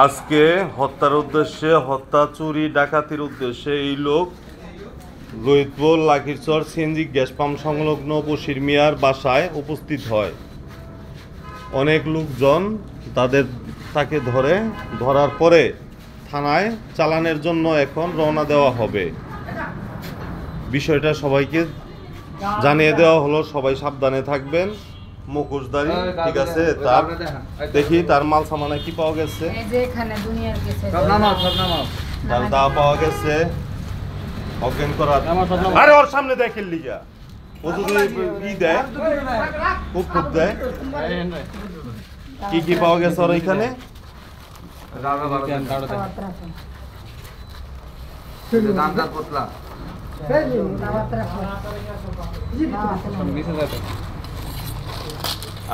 আজকে হত্যার উদ্দেশ্যে, হত্যা, চুরি, ডাকাতির উদ্দেশ্যে এই লোক ললিতপুর লাকিরচর সিএনজি গ্যাস পাম্প সংলগ্ন বশির মিয়ার বাসায় উপস্থিত হয়। অনেক লোকজন তাকে ধরার পরে থানায় চালানের জন্য এখন রওনা দেওয়া হবে। বিষয়টা সবাইকে জানিয়ে দেওয়া হলো, সবাই সাবধানে থাকবেন। মুখোশধারী, ঠিক আছে, তার দেখি তার মাল সামানে কি পাওয়া গেছে। তার দাওয়া পাওয়া গেছে অজ্ঞান করার। আরে ওর সামনে দেখেন লিগা ও যদি ই দেয়, খুব দেয়। কি কি পাওয়া গেছে ওর এখানে?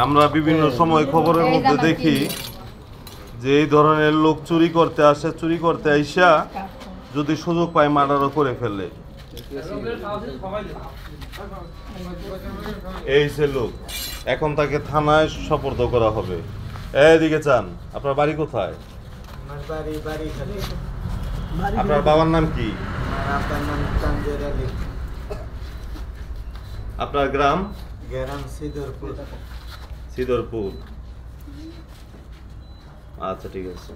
আমরা বিভিন্ন সময় খবরের মধ্যে দেখি যে এই ধরনের লোক চুরি করতে আসে, চুরি করতে আইসা যদি সুযোগ পায় মার্ডারও করে ফেলে। এই সে লোক, এখন তাকে থানায় সোপর্দ করা হবে। এদিকে চান, আপনার বাড়ি কোথায়? আপনার বাবার নাম কি? আপনার গ্রাম? সিদরপুর। আচ্ছা, ঠিক আছে।